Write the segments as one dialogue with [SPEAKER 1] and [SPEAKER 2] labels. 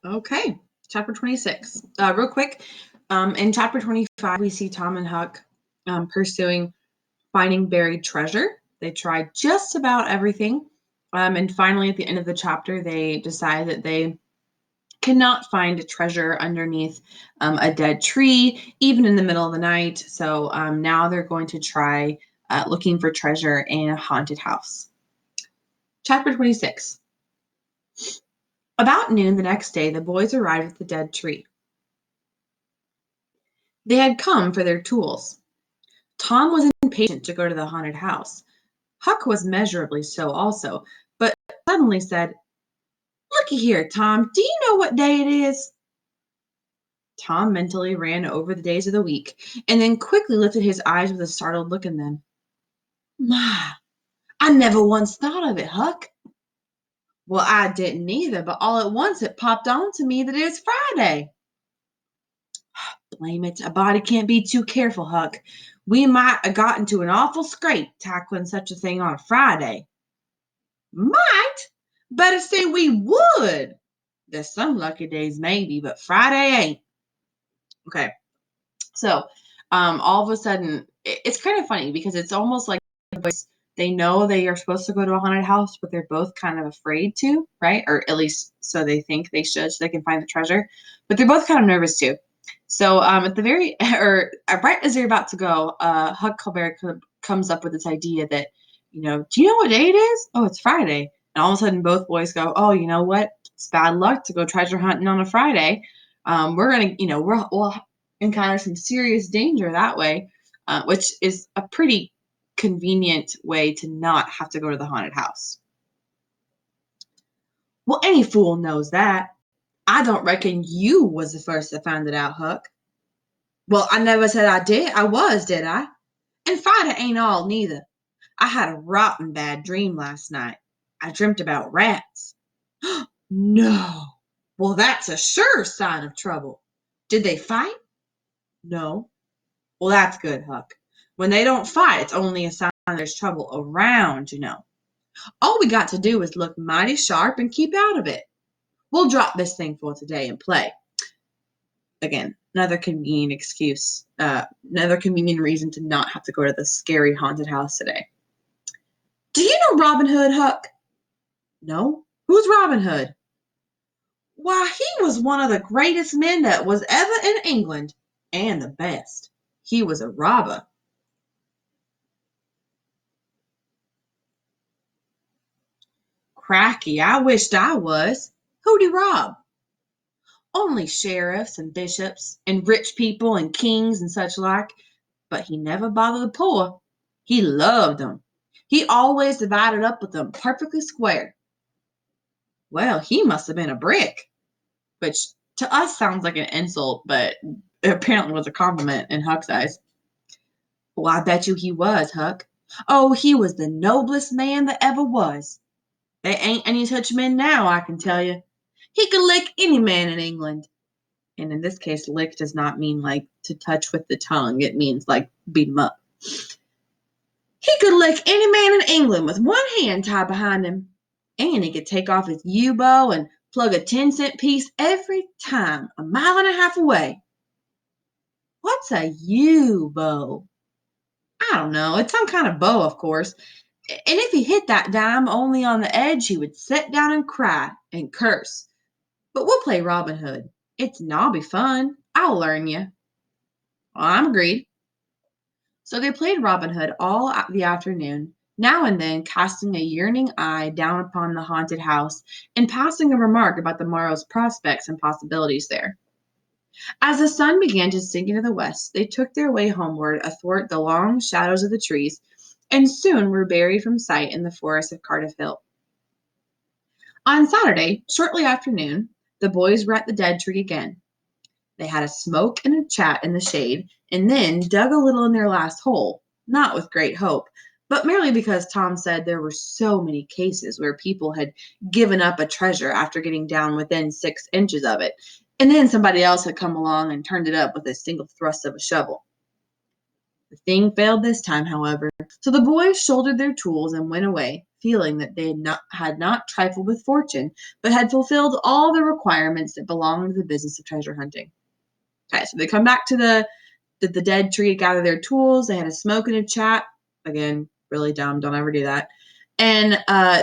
[SPEAKER 1] Okay, chapter 26. Real quick, in chapter 25, we see Tom and Huck pursuing finding buried treasure. They tried just about everything. And finally, at the end of the chapter, they decide that they cannot find a treasure underneath a dead tree, even in the middle of the night. So now they're going to try looking for treasure in a haunted house. Chapter 26. About noon the next day, the boys arrived at the dead tree. They had come for their tools. Tom was impatient to go to the haunted house. Huck was measurably so also, but suddenly said, "Looky here, Tom, do you know what day it is?" Tom mentally ran over the days of the week and then quickly lifted his eyes with a startled look in them. "My, I never once thought of it, Huck." "Well, I didn't either, but all at once it popped on to me that it's Friday." "Blame it, a body can't be too careful, Huck. We might have got into an awful scrape tackling such a thing on a Friday." "Might? Better say we would. There's some lucky days maybe, but Friday ain't." Okay, so all of a sudden, it's kind of funny because it's almost like they know they are supposed to go to a haunted house, but they're both kind of afraid to, right? Or at least so they think they should, so they can find the treasure. But they're both kind of nervous too. So at the very, or right as they're about to go, Huck Colbert comes up with this idea that, do you know what day it is? Oh, it's Friday. And all of a sudden, both boys go, "Oh, you know what? It's bad luck to go treasure hunting on a Friday. We're gonna, we'll encounter some serious danger that way," which is a pretty convenient way to not have to go to the haunted house. "Well, any fool knows that. I don't reckon you was the first that found it out, Huck." "Well, I never said I did. I was, did I? And Friday ain't all neither. I had a rotten bad dream last night. I dreamt about rats." "No. Well, that's a sure sign of trouble. Did they fight?" "No." "Well, that's good, Huck. When they don't fight, it's only a sign there's trouble around. All we got to do is look mighty sharp and keep out of it. We'll drop this thing for today and play." Again, another convenient excuse, another convenient reason to not have to go to the scary haunted house today. "Do you know Robin Hood, Huck?" "No. Who's Robin Hood?" "Why, he was one of the greatest men that was ever in England, and the best. He was a robber." "Cracky, I wished I was. Who'd he rob?" "Only sheriffs and bishops, and rich people and kings and such like. But he never bothered the poor. He loved them. He always divided up with them perfectly square." "Well, he must have been a brick," which to us sounds like an insult, but it apparently was a compliment in Huck's eyes. "Well, I bet you he was, Huck. Oh, he was the noblest man that ever was. There ain't any such men now, I can tell you. He could lick any man in England." And in this case, lick does not mean like to touch with the tongue. It means like beat him up. "He could lick any man in England with one hand tied behind him. And he could take off his U-bow and plug a 10-cent piece every time, a mile and a half away." "What's a U-bow?" "I don't know. It's some kind of bow, of course. And if he hit that dime only on the edge, he would sit down and cry and curse. But we'll play Robin Hood. It's nobby fun. I'll learn you." "Well, I'm agreed." So they played Robin Hood all the afternoon, now and then casting a yearning eye down upon the haunted house and passing a remark about the morrow's prospects and possibilities there. As the sun began to sink into the west, they took their way homeward athwart the long shadows of the trees and soon were buried from sight in the forest of Cardiff Hill. On Saturday, shortly after noon, the boys were at the dead tree again. They had a smoke and a chat in the shade, and then dug a little in their last hole, not with great hope, but merely because Tom said there were so many cases where people had given up a treasure after getting down within 6 inches of it, and then somebody else had come along and turned it up with a single thrust of a shovel. The thing failed this time, however, so the boys shouldered their tools and went away, feeling that they had not trifled with fortune, but had fulfilled all the requirements that belonged to the business of treasure hunting. Okay, so they come back to the dead tree to gather their tools. They had a smoke and a chat. Again, really dumb. Don't ever do that. And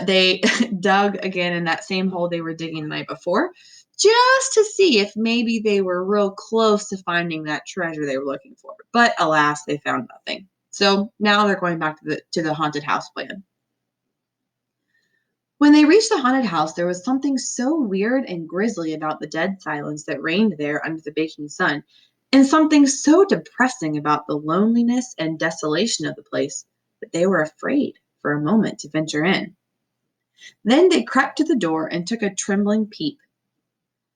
[SPEAKER 1] they dug again in that same hole they were digging the night before, just to see if maybe they were real close to finding that treasure they were looking for. But alas, they found nothing. So now they're going back to the haunted house plan. When they reached the haunted house, there was something so weird and grisly about the dead silence that reigned there under the baking sun, and something so depressing about the loneliness and desolation of the place that they were afraid for a moment to venture in. Then they crept to the door and took a trembling peep.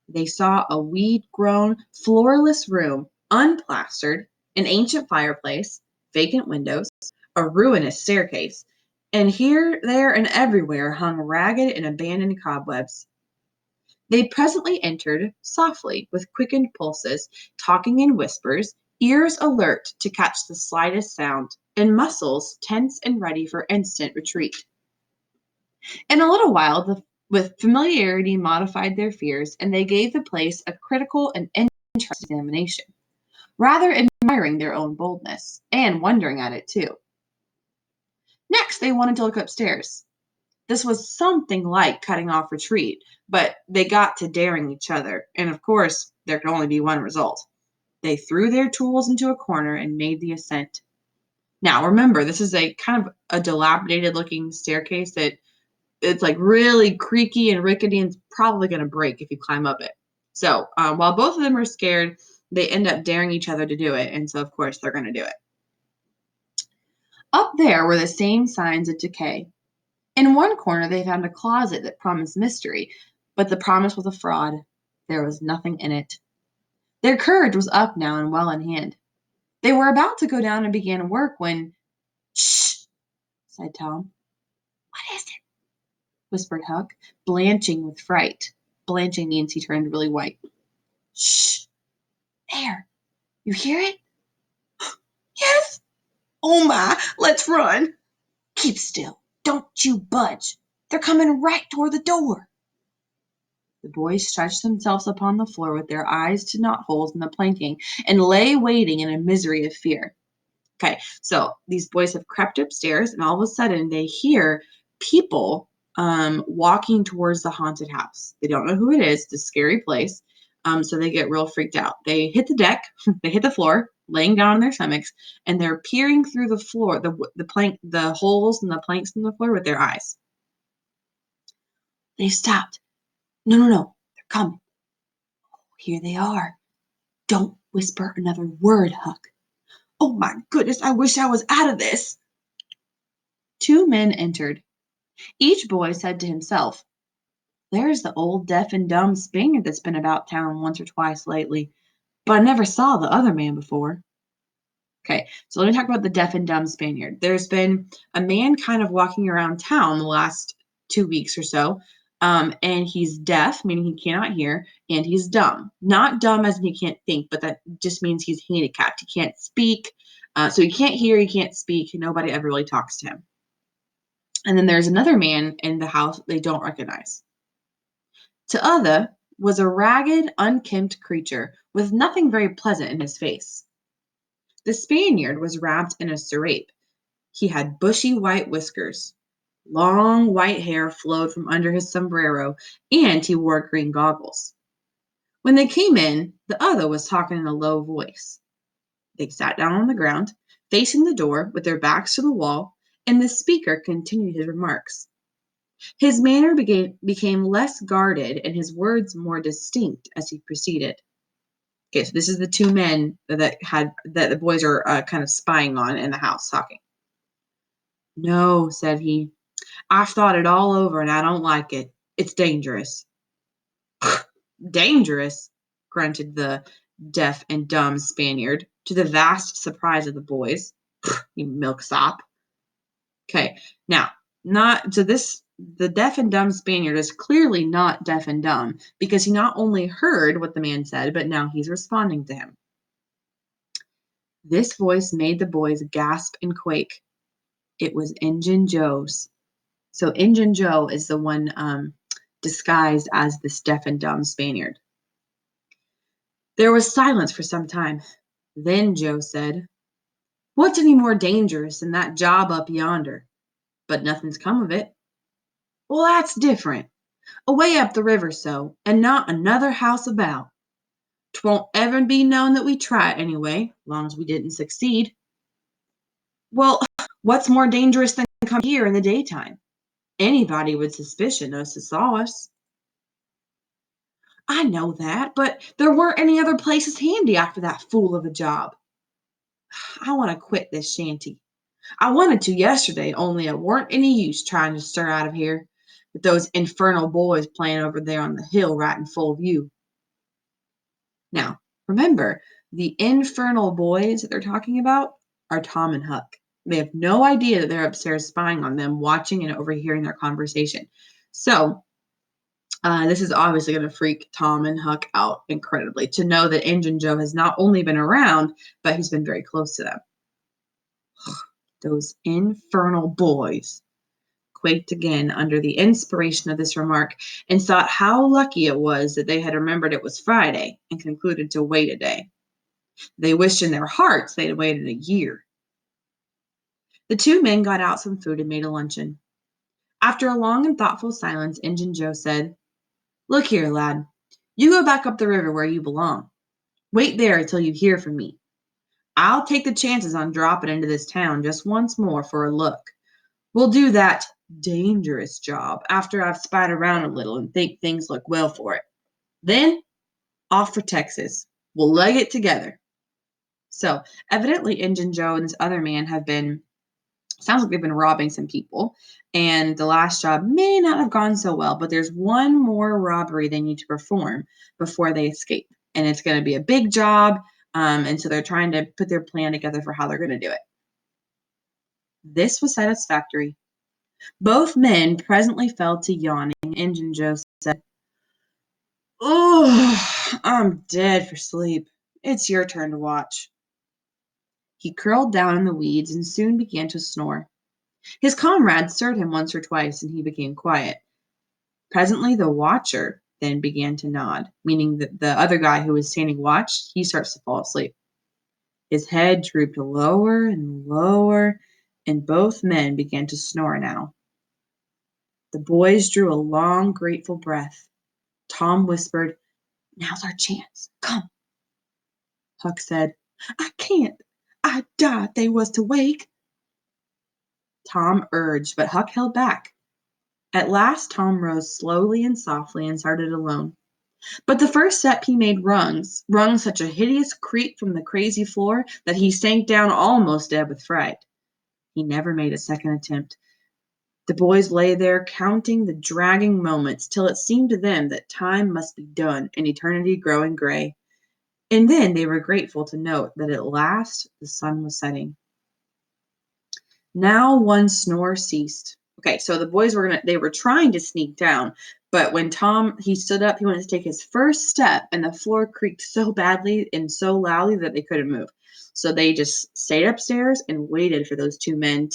[SPEAKER 1] They saw a weed-grown, floorless room, unplastered, an ancient fireplace, vacant windows, a ruinous staircase, and here, there, and everywhere hung ragged and abandoned cobwebs. They presently entered softly, with quickened pulses, talking in whispers, ears alert to catch the slightest sound, and muscles tense and ready for instant retreat. In a little while, with familiarity modified their fears, and they gave the place a critical and interested examination, rather admiring their own boldness, and wondering at it too. Next, they wanted to look upstairs. This was something like cutting off retreat, but they got to daring each other, and of course, there could only be one result. They threw their tools into a corner and made the ascent. Now, remember, this is a kind of a dilapidated looking staircase that it's like really creaky and rickety and it's probably going to break if you climb up it. So while both of them are scared, they end up daring each other to do it. And so, of course, they're going to do it. Up there were the same signs of decay. In one corner, they found a closet that promised mystery, but the promise was a fraud. There was nothing in it. Their courage was up now and well in hand. They were about to go down and begin work when, "Shh," said Tom. "What is it?" whispered Huck, blanching with fright. Blanching means he turned really white. "Shh! There! You hear it?" "Yes." "Oh my! Let's run." "Keep still. Don't you budge. They're coming right toward the door." The boys stretched themselves upon the floor with their eyes to knotholes in the planking and lay waiting in a misery of fear. Okay, so these boys have crept upstairs, and all of a sudden they hear people walking towards the haunted house. They don't know who it is. It's a scary place. So they get real freaked out. They hit the deck, they hit the floor, laying down on their stomachs, and they're peering through the floor, the holes in the planks in the floor with their eyes. They stopped. No, no, no. They're coming. Oh, here they are. Don't whisper another word, Huck. Oh my goodness, I wish I was out of this. Two men entered. Each boy said to himself, "There's the old deaf and dumb Spaniard that's been about town once or twice lately, but I never saw the other man before." Okay, so let me talk about the deaf and dumb Spaniard. There's been a man kind of walking around town the last 2 weeks or so, and he's deaf, meaning he cannot hear, and he's dumb. Not dumb as in he can't think, but that just means he's handicapped. He can't speak, so he can't hear, he can't speak. Nobody ever really talks to him. And then there's another man in the house they don't recognize. T'other was a ragged, unkempt creature with nothing very pleasant in his face. The Spaniard was wrapped in a serape. He had bushy white whiskers. Long white hair flowed from under his sombrero, and he wore green goggles. When they came in, the other was talking in a low voice. They sat down on the ground, facing the door with their backs to the wall, and the speaker continued his remarks. His manner became less guarded and his words more distinct as he proceeded. Okay, so this is the two men that the boys are kind of spying on in the house talking. "No," said he. "I've thought it all over and I don't like it. It's dangerous." "Dangerous?" grunted the deaf and dumb Spaniard, to the vast surprise of the boys. "You milksop." Okay, now, not so this the deaf and dumb Spaniard is clearly not deaf and dumb because he not only heard what the man said, but now he's responding to him. This voice made the boys gasp and quake. It was Injun Joe's. So Injun Joe is the one disguised as this deaf and dumb Spaniard. There was silence for some time. Then Joe said, "What's any more dangerous than that job up yonder? But nothing's come of it." "Well, that's different. Away up the river so, and not another house about. 'Twon't ever be known that we tried anyway, long as we didn't succeed." "Well, what's more dangerous than coming here in the daytime? Anybody would suspicion us to saw us." "I know that, but there weren't any other places handy after that fool of a job. I want to quit this shanty. I wanted to yesterday, only it weren't any use trying to stir out of here, with those infernal boys playing over there on the hill right in full view." Now, remember, the infernal boys that they're talking about are Tom and Huck. They have no idea that they're upstairs spying on them, watching and overhearing their conversation. So, this is obviously going to freak Tom and Huck out incredibly to know that Injun Joe has not only been around, but he's been very close to them. Those infernal boys quaked again under the inspiration of this remark and thought how lucky it was that they had remembered it was Friday and concluded to wait a day. They wished in their hearts they had waited a year. The two men got out some food and made a luncheon. After a long and thoughtful silence, Injun Joe said, "Look here, lad. You go back up the river where you belong. Wait there until you hear from me. I'll take the chances on dropping into this town just once more for a look. We'll do that dangerous job after I've spied around a little and think things look well for it. Then off for Texas. We'll leg it together." So evidently Injun Joe and this other man have been, sounds like they've been robbing some people. And the last job may not have gone so well, but there's one more robbery they need to perform before they escape. And it's going to be a big job. And so they're trying to put their plan together for how they're going to do it. This was satisfactory. Both men presently fell to yawning. Injun Joe said, "Oh, I'm dead for sleep. It's your turn to watch." He curled down in the weeds and soon began to snore. His comrade stirred him once or twice, and he became quiet. Presently the watcher then began to nod, meaning that the other guy who was standing watch, he starts to fall asleep. His head drooped lower and lower, and both men began to snore now. The boys drew a long, grateful breath. Tom whispered, "Now's our chance. Come." Huck said, "I can't. I'd die if they was to wake." Tom urged, but Huck held back. At last Tom rose slowly and softly and started alone. But the first step he made wrung such a hideous creak from the crazy floor that he sank down almost dead with fright. He never made a second attempt. The boys lay there counting the dragging moments till it seemed to them that time must be done and eternity growing gray. And then they were grateful to note that at last the sun was setting. Now one snore ceased. Okay, so the boys they were trying to sneak down, but when he stood up, he went to take his first step, and the floor creaked so badly and so loudly that they couldn't move. So they just stayed upstairs and waited for those two men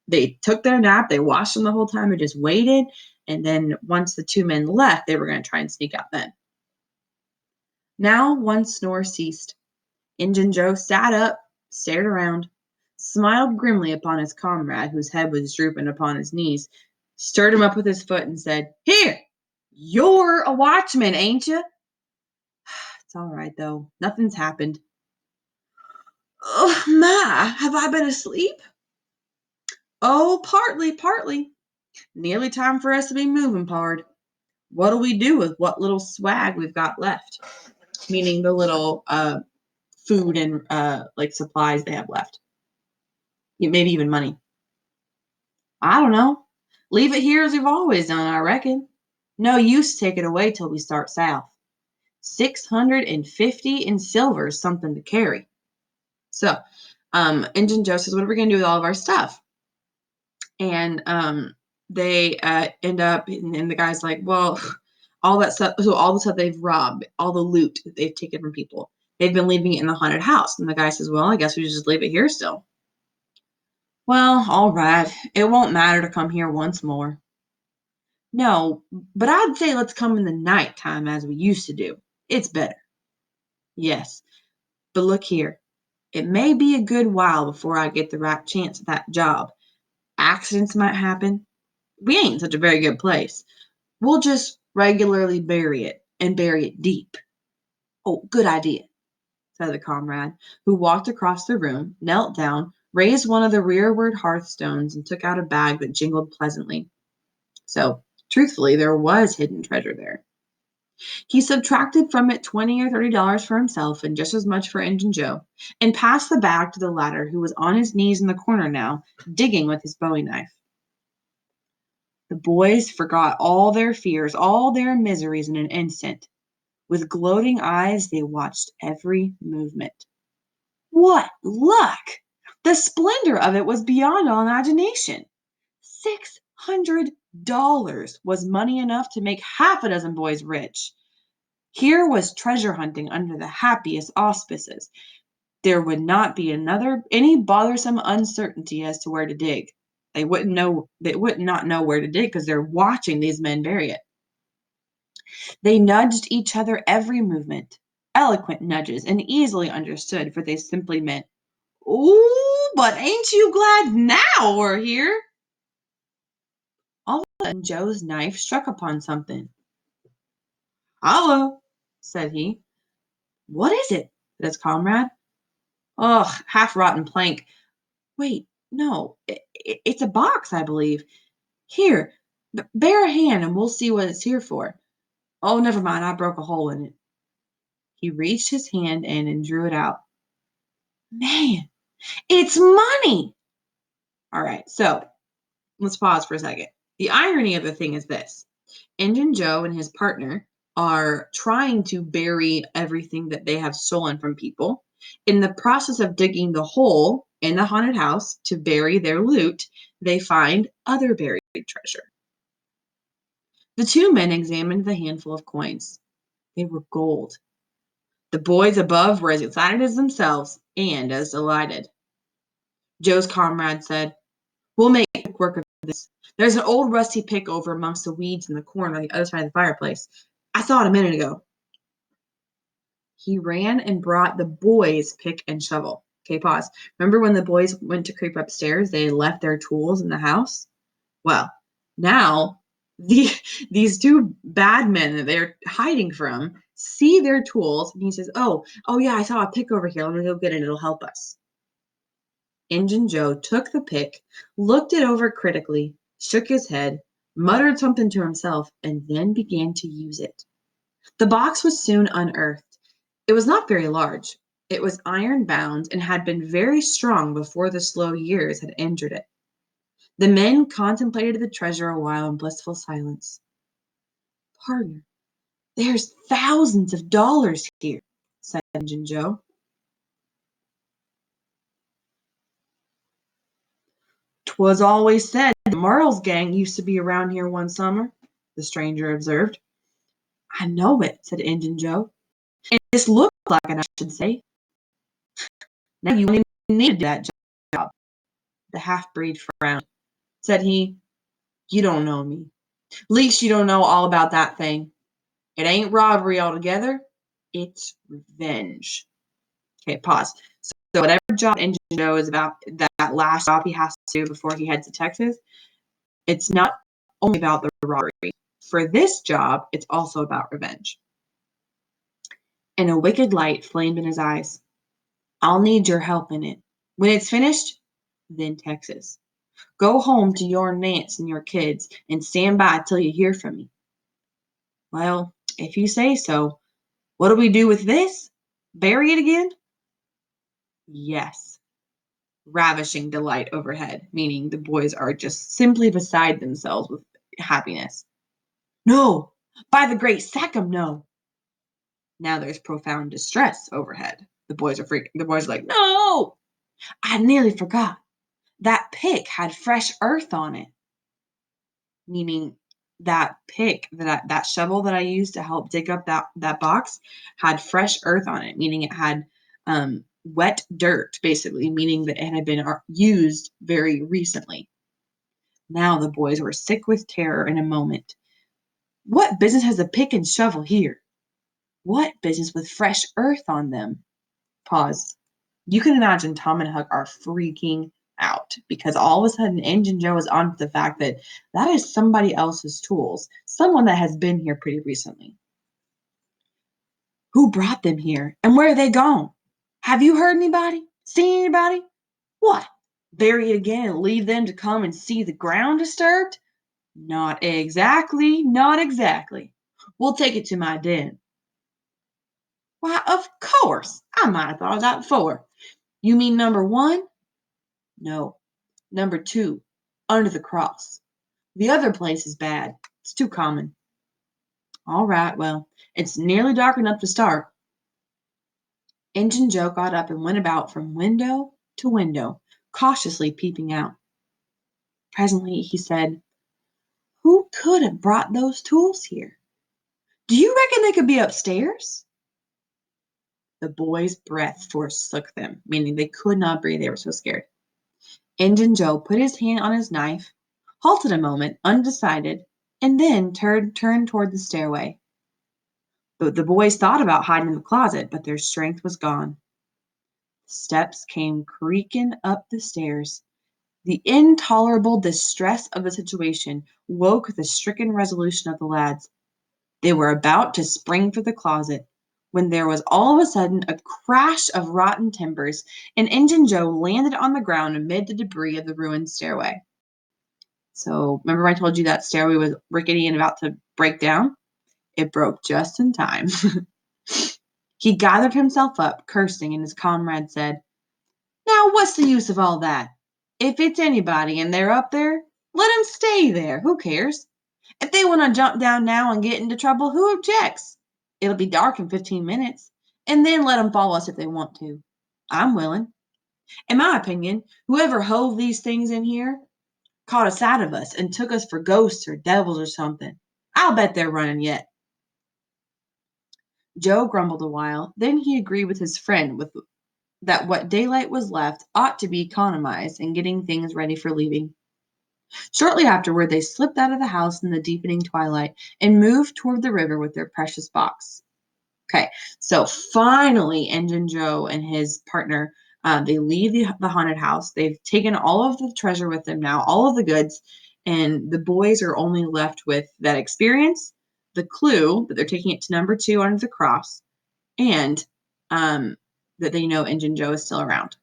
[SPEAKER 1] they took their nap, they watched them the whole time and just waited, and then once the two men left, they were going to try and sneak out then. Now one snore ceased. Injun Joe sat up, stared around, smiled grimly upon his comrade, whose head was drooping upon his knees, stirred him up with his foot, and said, "Here, you're a watchman, ain't you?" "It's all right, though. Nothing's happened." "Oh, my, have I been asleep?" "Oh, partly, partly. Nearly time for us to be moving, pard. What'll we do with what little swag we've got left?" Meaning the little food and like supplies they have left. Maybe even money. "I don't know. Leave it here as we've always done, I reckon. No use to take it away till we start south. 650 in silver is something to carry." So, Injun Joe says, "What are we going to do with all of our stuff?" And they end up, and the guy's like, "Well, all that stuff, so all the stuff they've robbed, all the loot that they've taken from people, They've been leaving it in the haunted house. And the guy says, well, I guess we should just leave it here still. Well, all right. It won't matter to come here once more. No, but I'd say let's come in the nighttime as we used to do. It's better. Yes, but look here. It may be a good while before I get the right chance at that job. Accidents might happen. We ain't such a very good place. We'll just regularly bury it and bury it deep. Oh, good idea, said the comrade, who walked across the room, knelt down, raised one of the rearward hearthstones, and took out a bag that jingled pleasantly. So, truthfully, there was hidden treasure there. He subtracted from it $20 or $30 for himself and just as much for Injun Joe, and passed the bag to the latter, who was on his knees in the corner now, digging with his bowie knife. The boys forgot all their fears, all their miseries in an instant. With gloating eyes, they watched every movement. What luck! The splendor of it was beyond all imagination. $600 was money enough to make half a dozen boys rich. Here was treasure hunting under the happiest auspices. There would not be any bothersome uncertainty as to where to dig. They would not know where to dig because they're watching these men bury it. They nudged each other every movement, eloquent nudges and easily understood, for they simply meant, "Ooh, but ain't you glad now we're here?" All of a sudden, Joe's knife struck upon something. "Hollow," said he. "What is it?" said his comrade. "Ugh, half-rotten plank. Wait, no, it's a box, I believe. Here, bear a hand and we'll see what it's here for. Oh, never mind, I broke a hole in it." He reached his hand in and drew it out. Man, it's money! All right, so let's pause for a second. The irony of the thing is this. Injun Joe and his partner are trying to bury everything that they have stolen from people. In the process of digging the hole in the haunted house to bury their loot, they find other buried treasure. The two men examined the handful of coins. They were gold. The boys above were as excited as themselves and as delighted. Joe's comrade said, "We'll make quick work of this. There's an old rusty pick over amongst the weeds in the corner on the other side of the fireplace. I saw it a minute ago." He ran and brought the boys' pick and shovel. Okay, pause. Remember when the boys went to creep upstairs, they left their tools in the house? Well, now the, these two bad men that they're hiding from see their tools, and he says, oh yeah, I saw a pick over here. Let me go get it. It'll help us. Injun Joe took the pick, looked it over critically, shook his head, muttered something to himself, and then began to use it. The box was soon unearthed. It was not very large. It was iron bound and had been very strong before the slow years had injured it. The men contemplated the treasure a while in blissful silence. "Partner, there's thousands of dollars here," said Injun Joe. "'Twas always said the Merle's gang used to be around here one summer," the stranger observed. "I know it," said Injun Joe. "And this looks like it, I should say. Now you only need to do that job." The half-breed frowned. Said he, "You don't know me. Least you don't know all about that thing. It ain't robbery altogether. It's revenge." Okay, pause. So whatever job Injun Joe is about, that last job he has to do before he heads to Texas, it's not only about the robbery. For this job, it's also about revenge. And a wicked light flamed in his eyes. "I'll need your help in it. When it's finished, then Texas. Go home to your Nance and your kids and stand by till you hear from me." "Well, if you say so. What do we do with this? Bury it again?" "Yes." Ravishing delight overhead, meaning the boys are just simply beside themselves with happiness. "No, by the great Sachem, no." Now there's profound distress overhead. The boys are freaking. The boys are like, "No! I nearly forgot. That pick had fresh earth on it." Meaning that pick, that shovel that I used to help dig up that box had fresh earth on it, meaning it had wet dirt, basically, meaning that it had been used very recently. Now the boys were sick with terror in a moment. What business has a pick and shovel here? What business with fresh earth on them? Pause. You can imagine Tom and Huck are freaking out because all of a sudden Engine Joe is on to the fact that that is somebody else's tools, someone that has been here pretty recently. Who brought them here and where are they gone? Have you heard anybody? Seen anybody? What? Bury it again and leave them to come and see the ground disturbed? Not exactly, not exactly. We'll take it to my den. Why, of course. I might have thought of that before. You mean number 1? No. Number 2, under the cross. The other place is bad. It's too common. All right, well, it's nearly dark enough to start. Injun Joe got up and went about from window to window, cautiously peeping out. Presently he said, Who could have brought those tools here? Do you reckon they could be upstairs? The boys' breath forsook them, meaning they could not breathe. They were so scared. Injun Joe put his hand on his knife, halted a moment, undecided, and then turned toward the stairway. The boys thought about hiding in the closet, but their strength was gone. Steps came creaking up the stairs. The intolerable distress of the situation woke the stricken resolution of the lads. They were about to spring for the closet when there was all of a sudden a crash of rotten timbers, and Injun Joe landed on the ground amid the debris of the ruined stairway. So remember I told you that stairway was rickety and about to break down? It broke just in time. He gathered himself up, cursing, and his comrade said, Now what's the use of all that? If it's anybody and they're up there, let 'em stay there. Who cares? If they want to jump down now and get into trouble, who objects? It'll be dark in 15 minutes, and then let 'em follow us if they want to. I'm willing. In my opinion, whoever hove these things in here caught a sight of us and took us for ghosts or devils or something. I'll bet they're running yet. Joe grumbled a while, then he agreed with his friend that what daylight was left ought to be economized in getting things ready for leaving. Shortly afterward, they slipped out of the house in the deepening twilight and moved toward the river with their precious box. Okay, so finally, Injun Joe and his partner, they leave the haunted house. They've taken all of the treasure with them now, all of the goods, and the boys are only left with that experience, the clue that they're taking it to number 2 under the cross, and that they know Injun Joe is still around.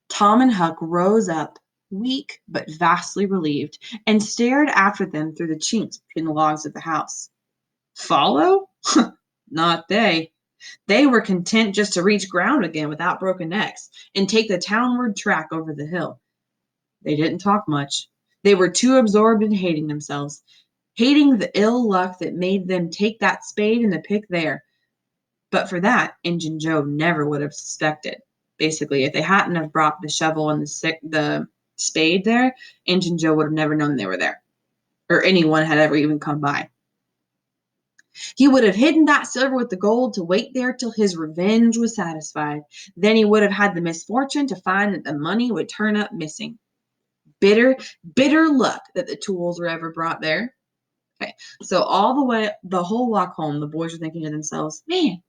[SPEAKER 1] Tom and Huck rose up, weak but vastly relieved, and stared after them through the chinks between the logs of the house. Follow? Not they. They were content just to reach ground again without broken necks and take the townward track over the hill. They didn't talk much. They were too absorbed in hating themselves, hating the ill luck that made them take that spade and the pick there. But for that, Injun Joe never would have suspected. Basically, if they hadn't have brought the shovel and the spade there, Injun Joe would have never known they were there, or anyone had ever even come by. He would have hidden that silver with the gold to wait there till his revenge was satisfied. Then he would have had the misfortune to find that the money would turn up missing. Bitter, bitter luck that the tools were ever brought there. Okay, so all the way, the whole walk home, the boys were thinking to themselves, man, if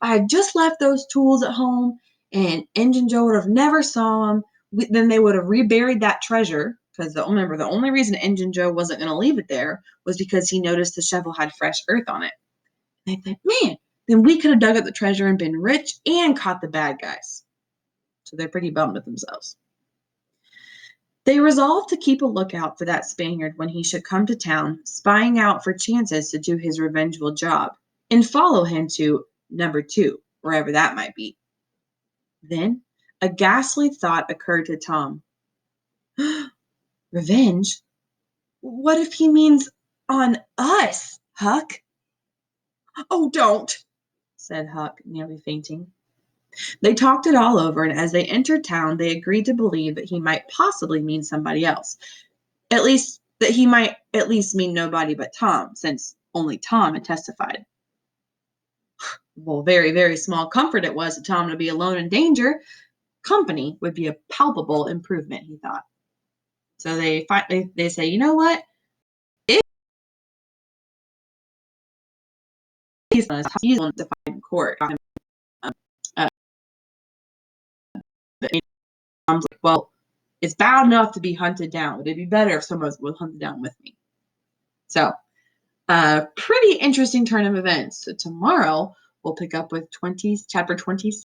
[SPEAKER 1] I had just left those tools at home and Injun Joe would have never saw them, then they would have reburied that treasure. Because remember, the only reason Injun Joe wasn't going to leave it there was because he noticed the shovel had fresh earth on it. And they thought, man, then we could have dug up the treasure and been rich and caught the bad guys. So they're pretty bummed with themselves. They resolved to keep a lookout for that Spaniard when he should come to town, spying out for chances to do his revengeful job, and follow him to number 2, wherever that might be. Then a ghastly thought occurred to Tom. Revenge? What if he means on us, Huck? Oh, don't, said Huck, nearly fainting. They talked it all over, and as they entered town, they agreed to believe that he might possibly mean somebody else. At least that he might at least mean nobody but Tom, since only Tom had testified. Well, very, very small comfort it was to Tom to be alone in danger. Company would be a palpable improvement, he thought. So they say, you know what? If he's going to fight in court, uh, but Tom's like, well, it's bad enough to be hunted down. Would it be better if someone was hunted down with me? So, pretty interesting turn of events. So tomorrow we'll pick up with chapter 27.